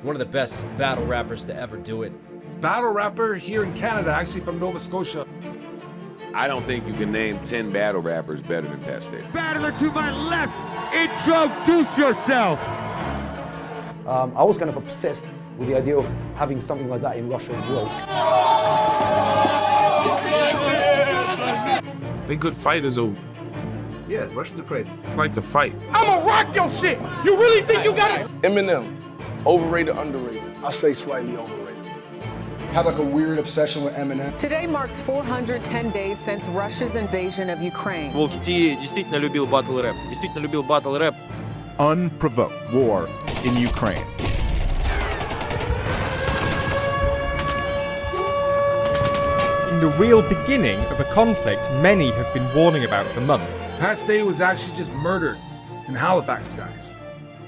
One of the best battle rappers to ever do it. Battle rapper here in Canada, actually from Nova Scotia. I don't think you can name 10 battle rappers better than Pat Stay. Battler to my left, introduce yourself. I was kind of obsessed with the idea of having something like that in Russia as well. They good fighters, though. Yeah, Russians are crazy. Like to fight. I'ma rock your shit. You really think you got it? Eminem, overrated, underrated? I'll say slightly overrated. Have like a weird obsession with Eminem. Today marks 410 days since Russia's invasion of Ukraine. Волк-Ти действительно любил батл рэп. Действительно любил батл рэп. Unprovoked war in Ukraine. In the real beginning of a conflict many have been warning about for months. Pat Stay was actually just murdered in Halifax, guys.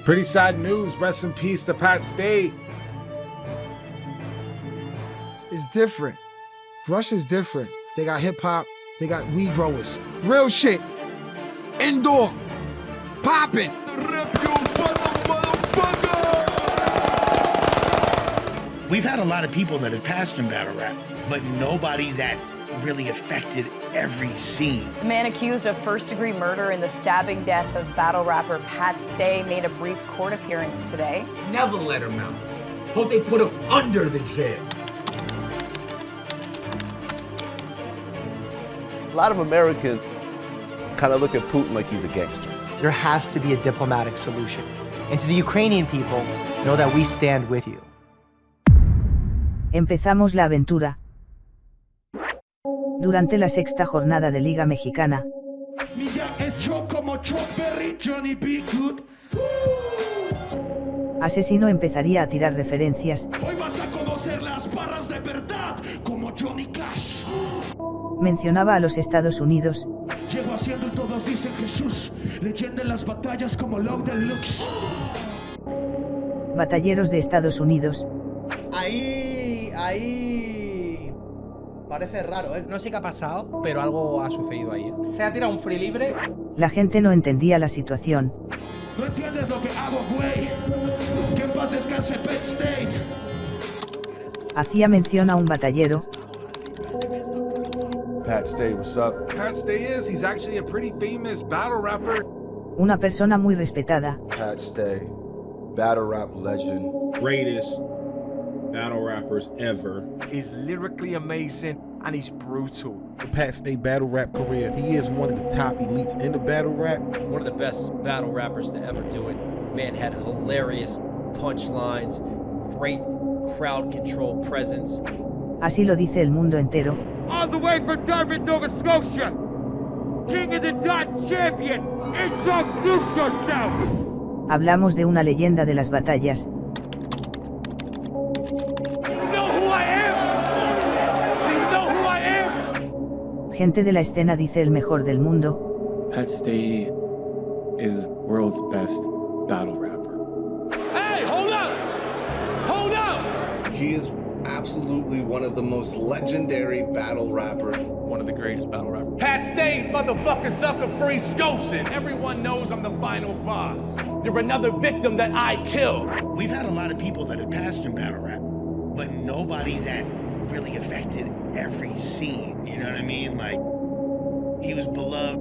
Pretty sad news. Rest in peace to Pat Stay. It's different. Russia's different. They got hip hop, they got weed growers. Real shit. Indoor. Poppin'. We've had a lot of people that have passed in battle rap, but nobody that really affected every scene. A man accused of first-degree murder in the stabbing death of battle rapper Pat Stay made a brief court appearance today. Never let him out. Hope they put him under the jail. A lot of Americans kind of look at Putin like he's a gangster. There has to be a diplomatic solution. And to the Ukrainian people, know that we stand with you. Empezamos la aventura. Durante la sexta jornada de Liga Mexicana, Asesino empezaría a tirar referencias. Hoy vas a conocer las barras de verdad, como Johnny Cash. Mencionaba a los Estados Unidos. Llego haciendo y todos dicen Jesús, leyenda en las batallas como Love Deluxe. Batalleros de Estados Unidos. Ahí. Parece raro, ¿eh? No sé qué ha pasado, pero algo ha sucedido ahí. ¿Se ha tirado un free libre? La gente no entendía la situación. No entiendes lo que hago, güey. Que en paz descanse Pat Stay. Hacía mención a un batallero. Pat Stay, what's up? Pat Stay he's actually a pretty famous battle rapper. Una persona muy respetada. Pat Stay, battle rap legend. Greatest battle rappers ever. He's lyrically amazing and he's brutal. The Pat Stay battle rap career, he is one of the top elites in the battle rap. One of the best battle rappers to ever do it. Man had hilarious punchlines, great crowd control presence. Así lo dice el mundo entero. All the way from Dartmouth, Nova Scotia. King of the Dot champion. Introduce yourself. Hablamos de una leyenda de las batallas. Gente de la escena dice el mejor del mundo. Pat Stay is world's best battle rapper. Hey, hold up! Hold up! He is absolutely one of the most legendary battle rappers. One of the greatest battle rappers. Pat Stay, motherfucker, sucker free Scotian. Everyone knows I'm the final boss. You're another victim that I killed. We've had a lot of people that have passed in battle rap, but nobody that really affected every scene. You know what I mean? Like, he was beloved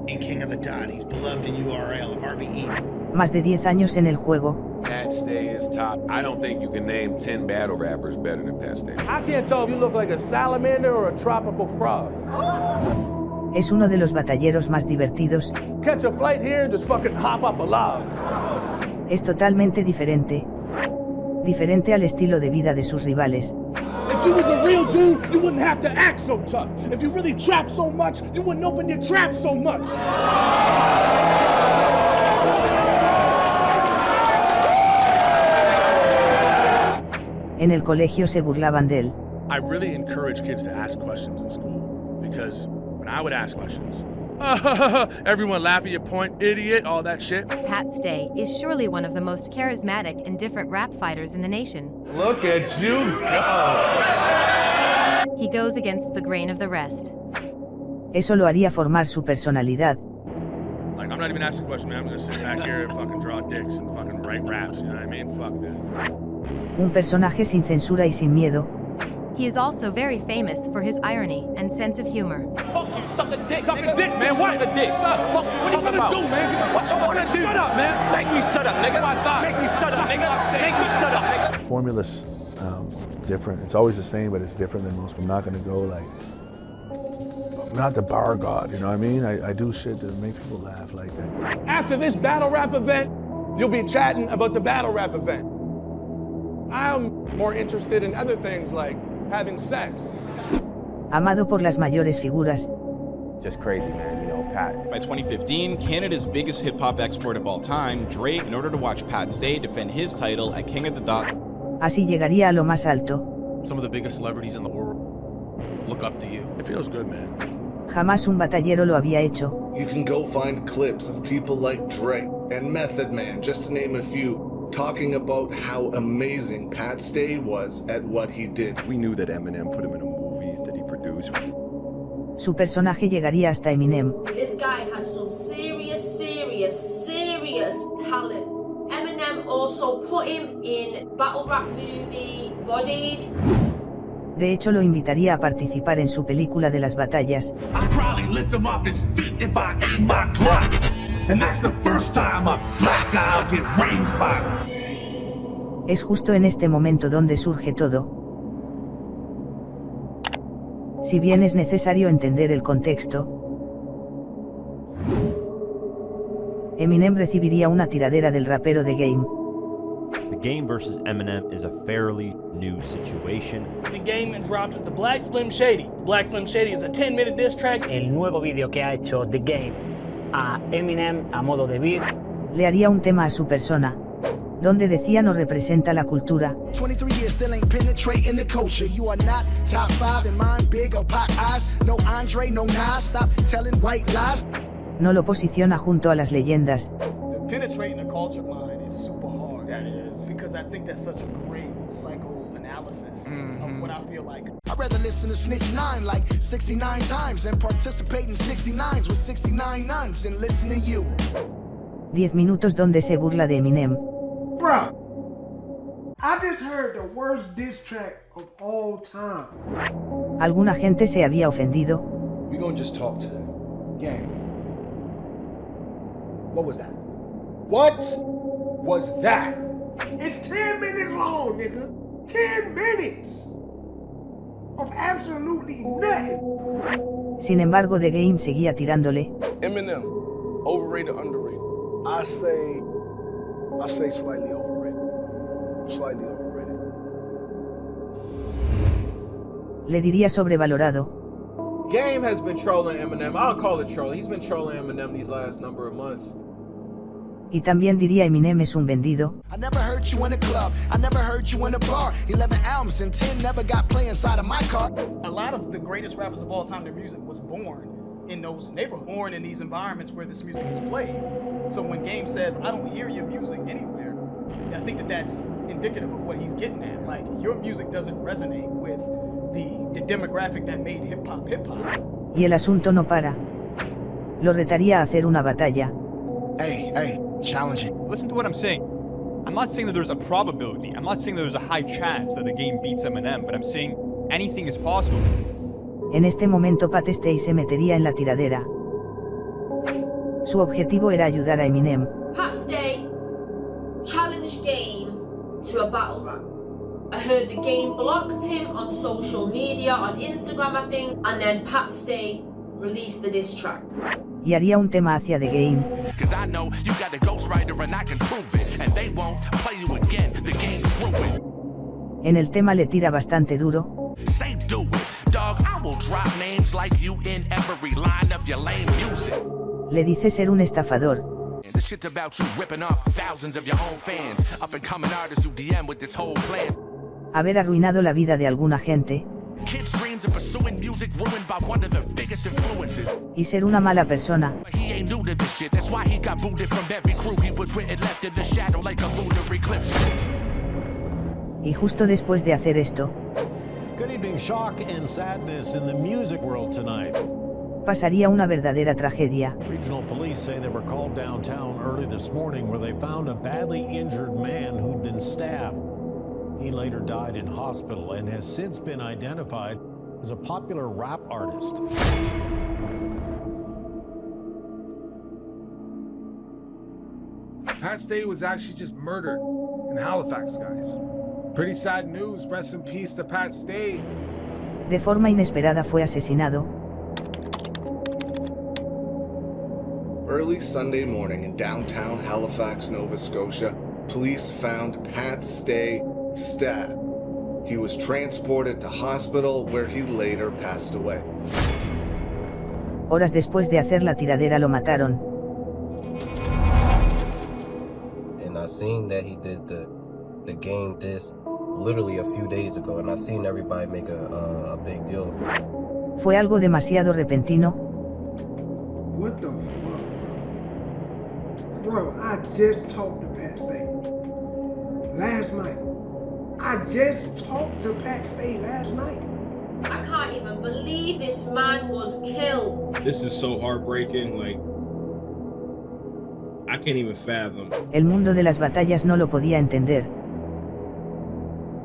in King of the Dot. He's beloved in URL, RBE. Más de 10 años en el juego. Pat Stay is top. I don't think you can name 10 battle rappers better than Pat Stay. I can't tell if you look like a salamander or a tropical frog. Es uno de los batalleros más divertidos. Catch a flight here and just fucking hop off a log. Es totalmente diferente. Diferente al estilo de vida de sus rivales. If you was a real dude, you wouldn't have to act so tough. If you really trap so much, you wouldn't open your trap so much. En el colegio se burlaban de él. I really encourage kids to ask questions in school because when I would ask questions, everyone laugh at your point, idiot, all that shit. Pat Stay is surely one of the most charismatic and different rap fighters in the nation. Look at you go! He goes against the grain of the rest. Eso lo haría formar su personalidad. Like, I'm not even asking a question, man. I'm gonna sit back here and fucking draw dicks and fucking write raps, you know what I mean? Fuck that. Un personaje sin censura y sin miedo. He is also very famous for his irony and sense of humor. Fuck you, suck a dick. Suck a dick, man. What? Suck a dick. Fuck you talking about? Do, man? What you wanna do? Shut up, man. Make me shut up, nigga. Make me shut up, nigga. Make me shut up, nigga. Formula's different. It's always the same, but it's different than most. I'm not gonna go like, I'm not the bar god, you know what I mean? I do shit to make people laugh like that. After this battle rap event, you'll be chatting about the battle rap event. I'm more interested in other things like having sex. Amado por las mayores figuras. Just crazy, man, you know, Pat. By 2015, Canada's biggest hip-hop export of all time, Drake, in order to watch Pat Stay defend his title at King of the Dot. Así llegaría a lo más alto. Some of the biggest celebrities in the world look up to you. It feels good, man. Jamás un batallero lo había hecho. You can go find clips of people like Drake and Method Man, just to name a few, talking about how amazing Pat Stay was at what he did. We knew that Eminem put him in a movie that he produced. Su personaje llegaría hasta Eminem. This guy had some serious talent. Eminem also put him in battle rap movie Bodied. De hecho, lo invitaría a participar en su película de las batallas. Es justo en este momento donde surge todo. Si bien es necesario entender el contexto, Eminem recibiría una tiradera del rapero The Game. The Game versus Eminem is a fairly new situation. The Game dropped the Black Slim Shady. Black Slim Shady is a 10-minute diss track. El nuevo vídeo que ha hecho The Game a Eminem a modo de beef. Le haría un tema a su persona, donde decía no representa la cultura. 23 years still ain't penetrating the culture. You are not top 5 in mine, big or pop eyes. No Andre, no Nas, stop telling white lies. No lo posiciona junto a las leyendas. Penetrating the culture line is super hard. That is. Because I think that's such a great psychoanalysis of what I feel like. I'd rather listen to Snitch 9 like 69 times and participate in 69s with 69 nuns than listen to you. 10 minutos donde se burla de Eminem. Bruh, I just heard the worst diss track of all time. Alguna gente se había ofendido. We gonna just talk to them. Gang. What was that? What was that? It's 10 minutes long, nigga. 10 minutes of absolutely nothing. Sin embargo, The Game seguía tirándole. Eminem, overrated, underrated. I say slightly overrated. Slightly overrated. Le diría sobrevalorado. Game has been trolling Eminem. I'll call it trolling. He's been trolling Eminem these last number of months. Y también diría Eminem es un vendido. I never heard you in a club. I never heard you in a bar. 11 albums and 10 never got play inside of my car. A lot of the greatest rappers of all time, their music was born in those neighborhoods, born in these environments where this music is played. So when Game says, I don't hear your music anywhere, I think that that's indicative of what he's getting at. Like, your music doesn't resonate with the demographic that made hip hop. Y el asunto no para. Lo retaría a hacer una batalla. Hey, challenge it. Listen to what I'm saying. I'm not saying that there's a probability. I'm not saying that there's a high chance that the Game beats Eminem, but I'm saying anything is possible. En este momento Pat Stay se metería en la tiradera. Su objetivo era ayudar a Eminem. Pat Stay challenged Game to a battle rap. I heard The Game blocked him on social media, on Instagram I think, and then Pat Stay released the diss track. Y haría un tema hacia The Game. En el tema le tira bastante duro. Le dice ser un estafador. Haber arruinado la vida de alguna gente. Y ser una mala persona. Y justo después de hacer esto, pasaría una verdadera tragedia. Regional police say they were called downtown early this morning where they found a badly injured man who'd been stabbed. He later died in hospital and has since been identified as a popular rap artist. Pat Stay was actually just murdered in Halifax, guys. Pretty sad news. Rest in peace to Pat Stay. De forma inesperada fue asesinado. Early Sunday morning in downtown Halifax, Nova Scotia, police found Pat Stay stabbed. He was transported to hospital where he later passed away. Horas después de hacer la tiradera lo mataron. And I seen that he did the game this literally a few days ago, and I seen everybody make a big deal. Fue algo demasiado repentino. What the fuck, bro? Bro, I just talked to Pat Stay last night. I just talked to Pat Stay last night. I can't even believe this man was killed. This is so heartbreaking, like, I can't even fathom. El mundo de las batallas no lo podía entender.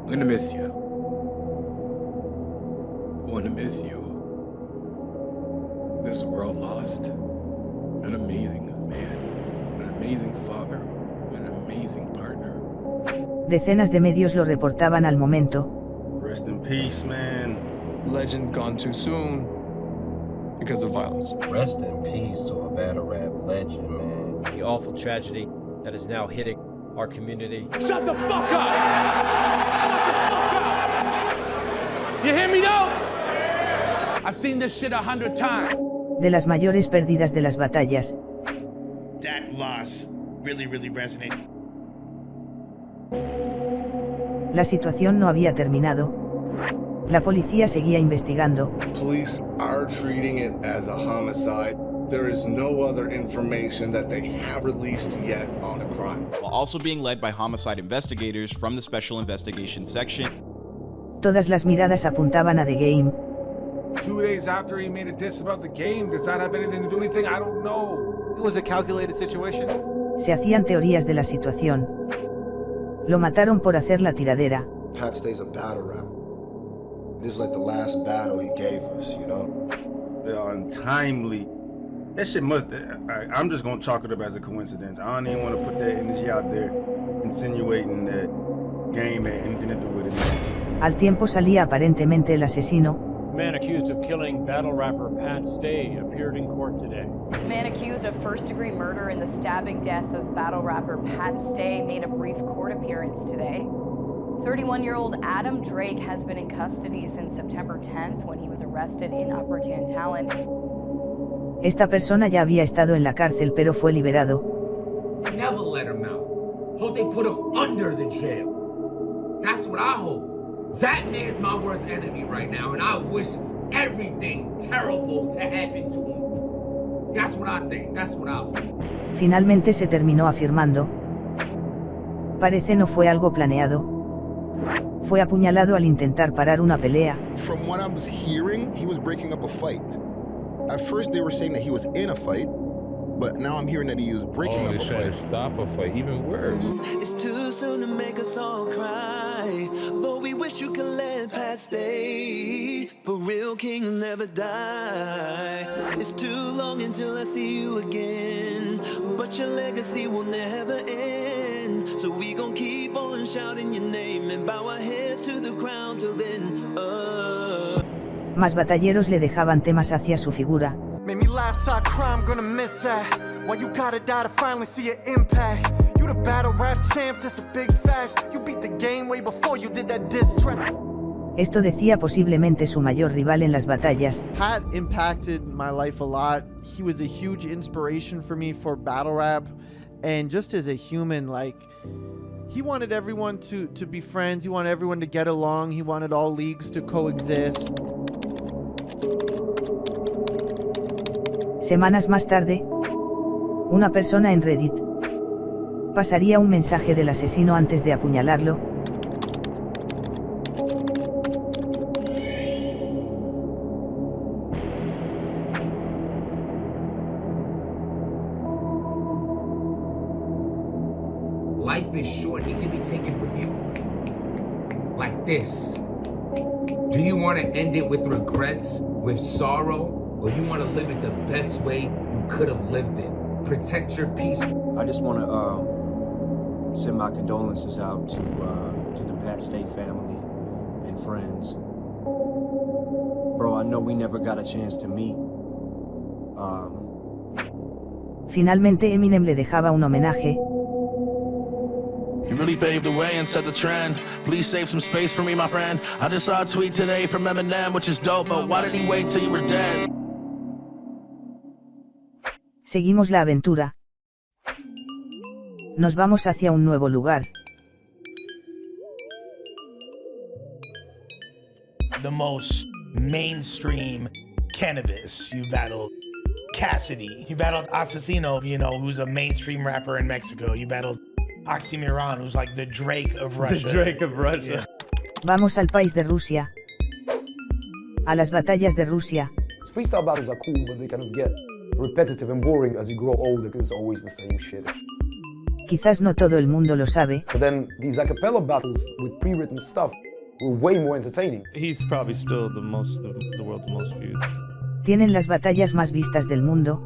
I'm gonna miss you. Going to miss you. This world lost an amazing man, an amazing father, an amazing partner. Decenas de medios lo reportaban al momento. Rest in peace, man. Legend gone too soon because of violence. Rest in peace to a battle rap legend, man. The awful tragedy that is now hitting our community. Shut the fuck up! Shut the fuck up! You hear me though? I've seen this shit 100 times. De las mayores pérdidas de las batallas. That loss really resonated. La situación no había terminado. La policía seguía investigando. Police are treating it as a homicide. There is no other information that they have released yet on the crime. While also being led by homicide investigators from the Special Investigations Section. Todas las miradas apuntaban a The Game. 2 days after he made a diss about the game, does that have anything to do with anything? I don't know. It was a calculated situation. Se hacían teorías de la situación. Lo mataron por hacer la tiradera. Pat Stay's a battle rapper. This is like the last battle he gave us, you know? They're untimely. That shit must. I'm just gonna chalk it up as a coincidence. I don't even want to put that energy out there, insinuating that game had anything to do with it. Al tiempo salía aparentemente el asesino. Man accused of killing battle rapper Pat Stay appeared in court today. The man accused of first-degree murder in the stabbing death of battle rapper Pat Stay made a brief court appearance today. 31-year-old Adam Drake has been in custody since September 10th when he was arrested in Upper Tantallon. Esta persona ya había estado en la cárcel pero fue liberado. Never let him out. Hope they put him under the jail. That's what I hope. That man's my worst enemy right now, and I wish everything terrible to happen to him. That's what I think. That's what I hope. Finalmente se terminó afirmando. Parece no fue algo planeado. Fue apuñalado al intentar parar una pelea. From what I was hearing, he was breaking up a fight. At first they were saying that he was in a fight, but now I'm hearing that he was breaking up a fight. To stop a fight, even worse. It's too soon to make us all cry. Lord, we wish you could let Pat stay, but real king will never die. It's too long until I see you again, but your legacy will never end. So we gon' keep on shouting your name and bow our heads to the ground till then. Más batalleros le dejaban temas hacia su figura. Made me laugh, talk crime, gonna miss that. Why you gotta die to finally see your impact? You the battle rap champ, that's a big fact. You beat the game way before you did that diss track. Esto decía posiblemente su mayor rival en las batallas. Pat impacted my life a lot. He was a huge inspiration for me for battle rap, and just as a human, like, he wanted everyone to be friends. He wanted everyone to get along. He wanted all leagues to coexist. Semanas más tarde, una persona en Reddit pasaría un mensaje del asesino antes de apuñalarlo. Life is short, it can be taken from you. like this. Do you want to end it with regrets, with sorrow, or you want to live it the best way you could have lived it? Protect your peace. I just want to send my condolences out to the Pat Stay family and friends. Bro, I know we never got a chance to meet. Finalmente Eminem le dejaba un homenaje. You really paved the way and set the trend. Please save some space for me, my friend. I just saw a tweet today from Eminem, which is dope, but why did he wait till you were dead? Seguimos la aventura. Nos vamos hacia un nuevo lugar. The most mainstream cannabis. You battled Cassidy. You battled Asesino, you know, who's a mainstream rapper in Mexico. You battled Oxymoron, who's like the Drake of Russia. The Drake of Russia. Vamos al país de Rusia. A las batallas de Rusia. Freestyle battles are cool, but they kind of get repetitive and boring as you grow older because it's always the same shit. Quizás no todo el mundo lo sabe. But then these a cappella battles with pre-written stuff were way more entertaining. He's probably still the world's most viewed. Tienen las batallas más vistas del mundo.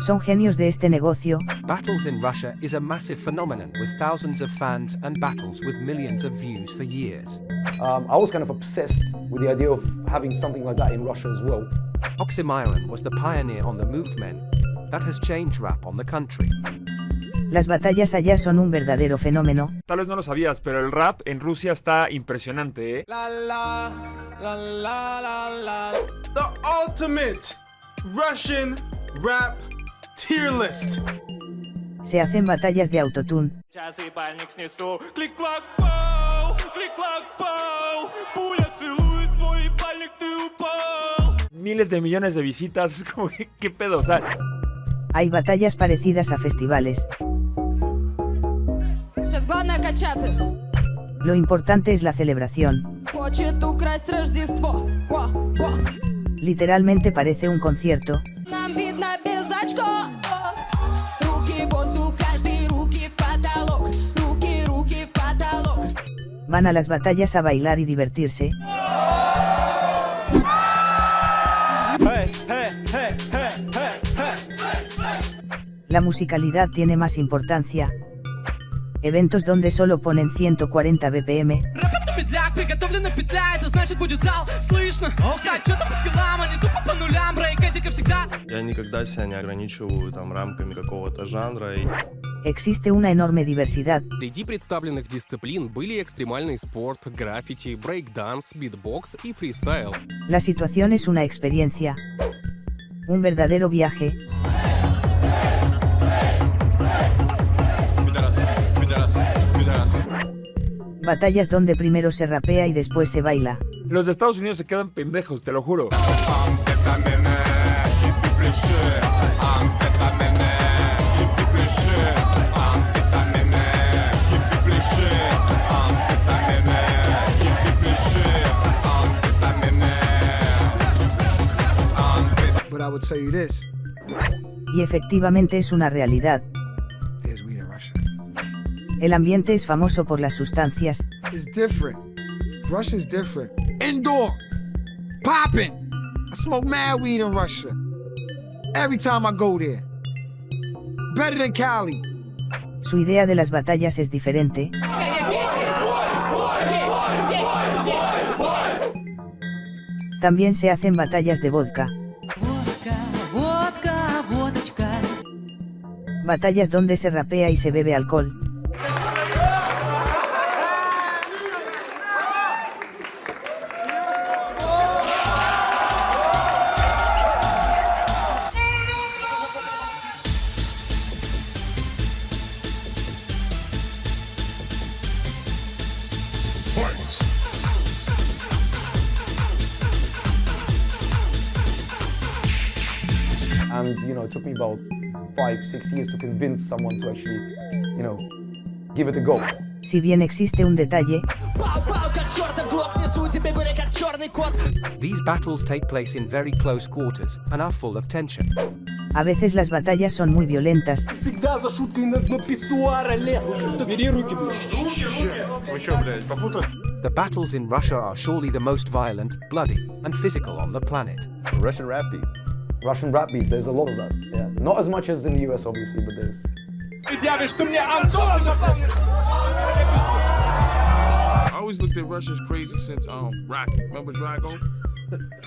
Son genios de este negocio. Battles in Russia is a massive phenomenon with thousands of fans and battles with millions of views for years. I was kind of obsessed with the idea of having something like that in Russia as well. Oxymoron was the pioneer on the movement that has changed rap on the country. Las batallas allá son un verdadero fenómeno. Tal vez no lo sabías, pero el rap en Rusia está impresionante, ¿eh? The ultimate Russian rap tier list. Se hacen batallas de autotune. Miles de millones de visitas, es como que, ¿qué pedo? O sea, hay batallas parecidas a festivales. Сейчас главное качаться. Lo importante es la celebración. Хочет украсть Рождество. Literalmente parece un concierto. Нам видно без очков. Руки в воздух, каждый руки в потолок. Руки в потолок. Van a las batallas a bailar y divertirse. La musicalidad tiene más importancia. Eventos donde solo ponen 140 BPM. Я никогда себя не ограничиваю там рамками какого-то жанра. Existe una enorme diversidad. Среди представленных дисциплин были экстремальный спорт, граффити, брейк-данс, битбокс и фристайл. La situación es una experiencia. Un verdadero viaje. Batallas donde primero se rapea y después se baila. los de Estados Unidos se quedan pendejos, te lo juro. But I would tell you this. Y efectivamente es una realidad. There's weed in Russia. El ambiente es famoso por las sustancias. It's different. Russia's different. Indoor. Popping. I smoke mad weed in Russia. Every time I go there. Better than Cali. Su idea de las batallas es diferente. También se hacen batallas de vodka. Batallas donde se rapea y se bebe alcohol. And, it took me about 5-6 years to convince someone to actually, give it a go. Si bien existe un detalle, These battles take place in very close quarters and are full of tension. a veces las batallas son muy violentas. Всегда за шуткой на дно писсуара лез. Бери руки, блядь. Вы что, блядь, попутали? The battles in Russia are surely the most violent, bloody, and physical on the planet. Russian rap beef. Russian rap beef, there's a lot of that. Yeah. Not as much as in the US, obviously, but there's. I always looked at Russia as crazy since Rocky. Remember Drago?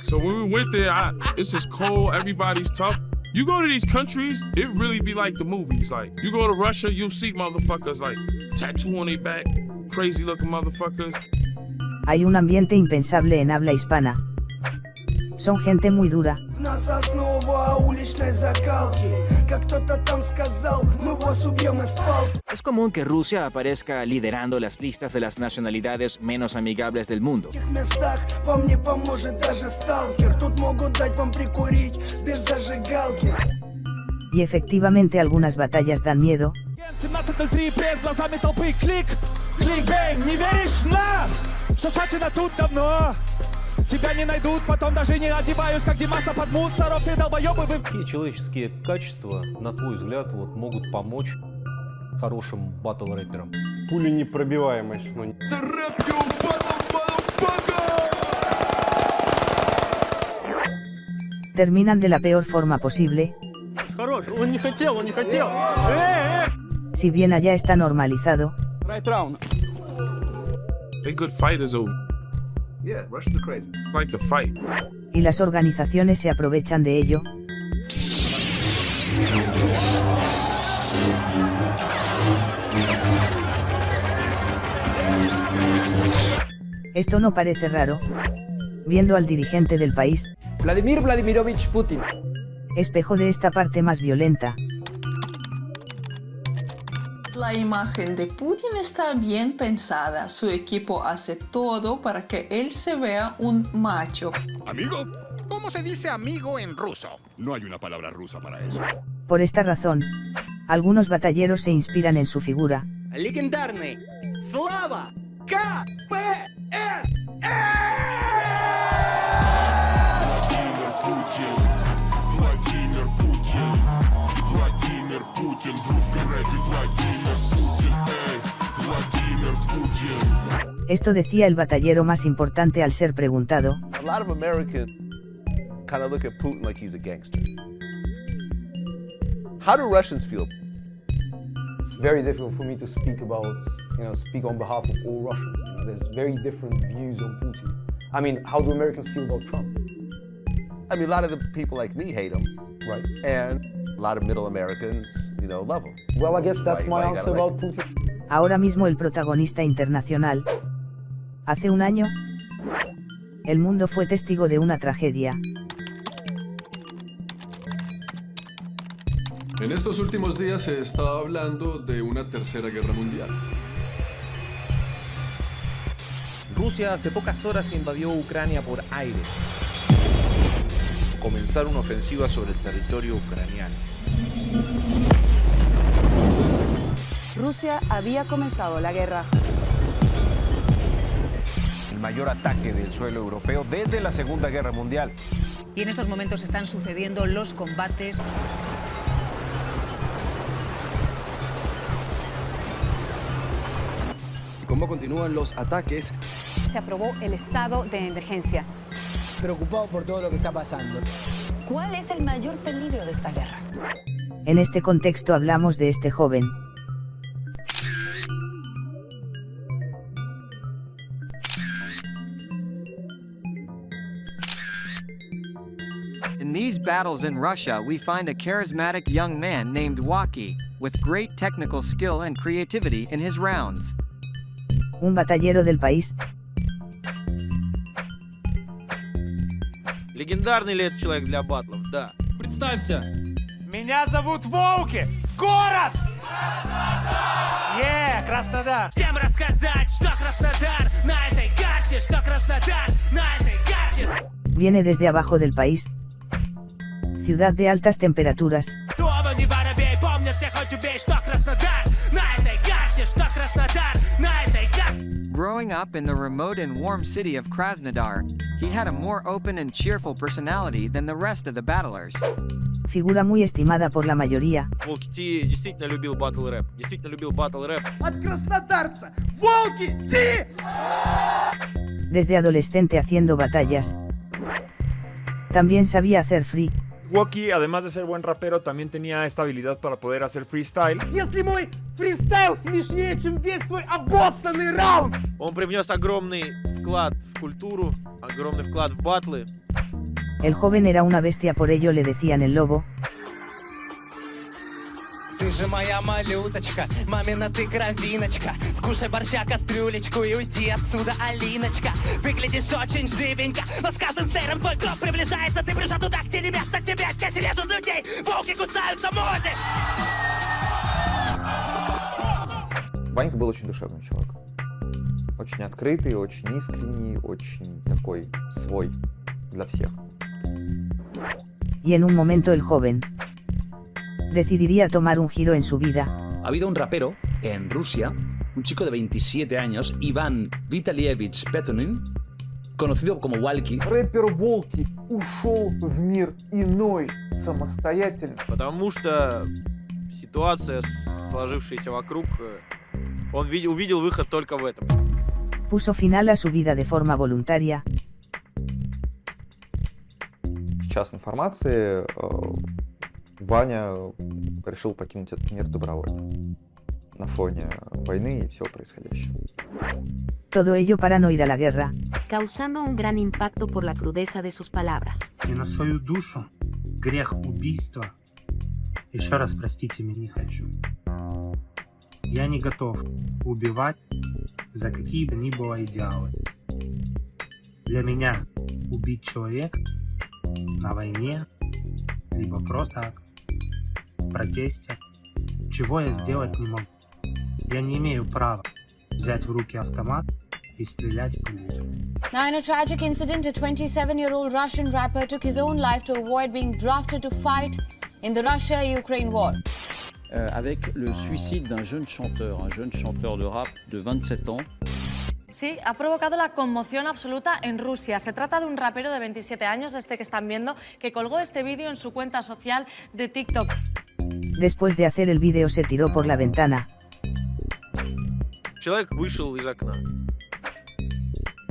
So when we went there, it's just cold. Everybody's tough. You go to these countries, it really be like the movies. Like you go to Russia, you'll see motherfuckers like tattoo on their back, crazy looking motherfuckers. Hay un ambiente impensable en habla hispana. Son gente muy dura. Нас основа уличной закалки. Как кто-то там сказал, мы вас убьем из палки. Es común que Rusia aparezca liderando las listas de las nacionalidades menos amigables del mundo. В таких местах вам не поможет даже сталкер. Тут могут дать вам прикурить без зажигалки. Y efectivamente algunas batallas dan miedo. 17.03 перед глазами толпы клик, клик, бэнг. Не веришь нам, что схвачено тут давно? Тебя не найдут, потом даже не одеваюсь, как Димаса под мусором, все долбоёбы вы... Какие человеческие качества, на твой взгляд, вот, могут помочь хорошим батл-рэперам? Пуленепробиваемость. Terminan de la peor forma posible. Хорош, он не хотел, он не хотел. Si bien allá está normalizado. Right round. They good fighters over. Yeah, Russians are crazy. Like to fight. Y las organizaciones se aprovechan de ello. Esto no parece raro, viendo al dirigente del país, Vladimir Vladimirovich Putin, espejo de esta parte más violenta. La imagen de Putin está bien pensada. Su equipo hace todo para que él se vea un macho. ¿Amigo? ¿Cómo se dice amigo en ruso? No hay una palabra rusa para eso. Por esta razón, algunos batalleros se inspiran en su figura. Легендарный Слава КПСС! Владимир Путин, Владимир Путин, в русском рэпе Владимир Путин, Владимir Putin. Esto decía el batallero más importante al ser preguntado. A lot of Americans kind of look at Putin like he's a gangster. How do Russians feel? It's very difficult for me to speak speak on behalf of all Russians. There's very different views on Putin. I mean, how do Americans feel about Trump? I mean, a lot of the people like me hate him. Right. And a lot of middle Americans, love him. Well, I guess that's my answer about Putin. Ahora mismo el protagonista internacional. Hace un año, el mundo fue testigo de una tragedia. En estos últimos días se está hablando de una tercera guerra mundial. Rusia hace pocas horas invadió Ucrania por aire. Comenzar una ofensiva sobre el territorio ucraniano. Rusia había comenzado la guerra. El mayor ataque del suelo europeo desde la Segunda Guerra Mundial. Y en estos momentos están sucediendo los combates. ¿Cómo continúan los ataques? Se aprobó el estado de emergencia. Preocupado por todo lo que está pasando. ¿Cuál es el mayor peligro de esta guerra? En este contexto hablamos de este joven. In these battles in Russia, we find a charismatic young man named Waki, with great technical skill and creativity in his rounds. Un batallero del país. Легендарный ли это человек для батлов? Да. Представься. Меня зовут Волки. Город! Краснодар! Краснодар! Всем рассказать, что Краснодар на этой карте, что Краснодар на этой карте. Viene desde abajo del país. Ciudad de altas temperaturas. Слово не воробей, помнят всех хоть убей, что Краснодар на этой карте, что Краснодар на этой карте. Growing up in the remote and warm city of Krasnodar, he had a more open and cheerful personality than the rest of the battlers. Figura muy estimada por la mayoría. Волки Ти действительно любил батл рэп. Действительно любил батл рэп. От краснодарца! Волки Ти! Desde adolescente haciendo batallas. También sabía hacer free. Woki, además de ser buen rapero, también tenía esta habilidad para poder hacer freestyle. Если мой фристайл смешнее, чем весь твой обоссанный раунд! Он привнес огромный вклад в культуру, огромный вклад в батлы. El joven era una bestia, por ello le decían el lobo. Ты же моя малюточка, мамина ты кровиночка. Скушай борща кастрюлечку и уйди отсюда, Алиночка. Выглядишь очень живенько, но с каждым стейром твой гроб приближается. Ты пришел туда, где не место тебе, здесь режут людей. Волки кусаются, моди. Ванька был очень душевный человек. Очень открытый, очень искренний, очень такой свой для всех. Y en un momento el joven decidiría tomar un giro en su vida. Ha habido un rapero en Rusia, un chico de 27 años, Iván Vitalievich Petunin, conocido como Walkie. Рэпер Волки ушел в мир иной, самостоятельно. Потому что ситуация, сложившаяся вокруг, он увидел выход только в этом. Puso final a su vida de forma voluntaria. Час информации, Ваня решил покинуть этот мир добровольно. На фоне войны и всего происходящего. Todo ello para no ir a la guerra. Causando un gran impacto por la crudeza de sus palabras. И на свою душу грех убийства. Еще раз простите меня не хочу. Я не готов убивать за какие бы ни было идеалы. Для меня убить человека на войне, либо просто так, в протесте, чего я сделать не могу. Я не имею права взять в руки автомат и стрелять по людям. Now, in a tragic incident, a 27-year-old Russian rapper took his own life to avoid being drafted to fight in the Russia-Ukraine war. Avec le suicide d'un jeune chanteur de rap de 27 ans. Sí, ha provocado la conmoción absoluta en Rusia. Se trata de un rapero de 27 años, este que están viendo, que colgó este vídeo en su cuenta social de TikTok. Después de hacer el vídeo se tiró por la ventana. Человек вышел из окна.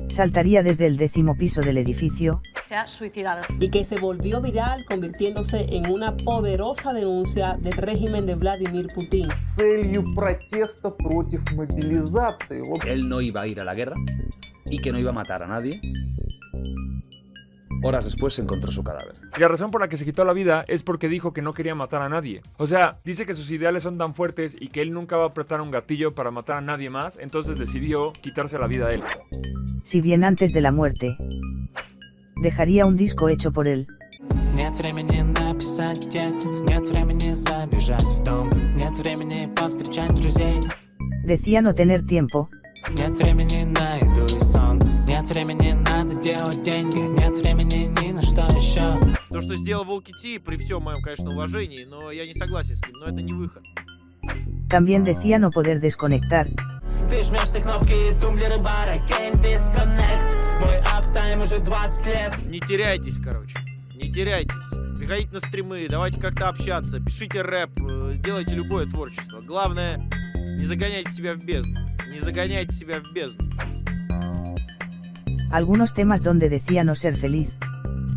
Saltaría desde el 10º piso del edificio. Se ha suicidado. Y que se volvió viral, convirtiéndose en una poderosa denuncia del régimen de Vladimir Putin. Целью протеста против мобилизации. Él no iba a ir a la guerra y que no iba a matar a nadie. Horas después se encontró su cadáver. Y la razón por la que se quitó la vida es porque dijo que no quería matar a nadie. O sea, dice que sus ideales son tan fuertes y que él nunca va a apretar un gatillo para matar a nadie más, entonces decidió quitarse la vida a él. Si bien antes de la muerte dejaría un disco hecho por él. Нет времени написать текст, нет времени забежать в дом, нет времени повстречать друзей. Decía no tener tiempo. Нет времени на еду и сон, нет времени надо делать деньги, нет времени ни на что еще. То, что сделал Волки Ти, при всем моем, конечно, уважении, но я не согласен с ним, но это не выход. También decía no poder desconectar. Ты жмешь все кнопки, тумблеры бара, can't disconnect. Мой аптайм уже 20 лет. Не теряйтесь, короче, не теряйтесь. Приходите на стримы, давайте как-то общаться, пишите рэп, делайте любое творчество. Главное, не загоняйте себя в бездну, не загоняйте себя в бездну. Algunos temas donde decía no ser feliz.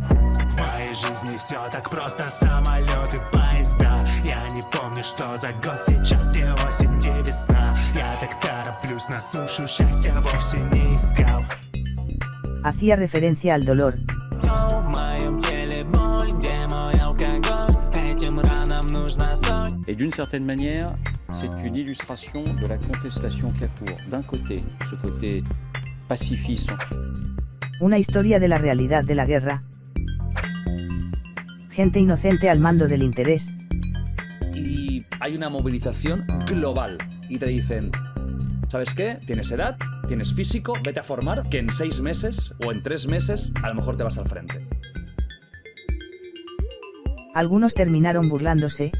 В моей жизни все так просто, самолеты, поезда. Я не помню, что за год сейчас, где осень, где весна. Я так тороплюсь на сушу, счастья вовсе не искал. Hacía referencia al dolor. В моем теле боль, где мой алкоголь? Этим ранам нужна соль. Et d'une certaine manière, c'est une illustration de la contestation qui entoure, d'un côté, ce côté pacifisme. Una historia de la realidad de la guerra. Gente inocente al mando del interés. Y hay una movilización global. Y te dicen, ¿sabes qué? Tienes edad, tienes físico, vete a formar, que en 6 meses o en 3 meses a lo mejor te vas al frente. Algunos terminaron burlándose.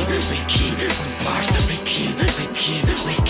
we kill, we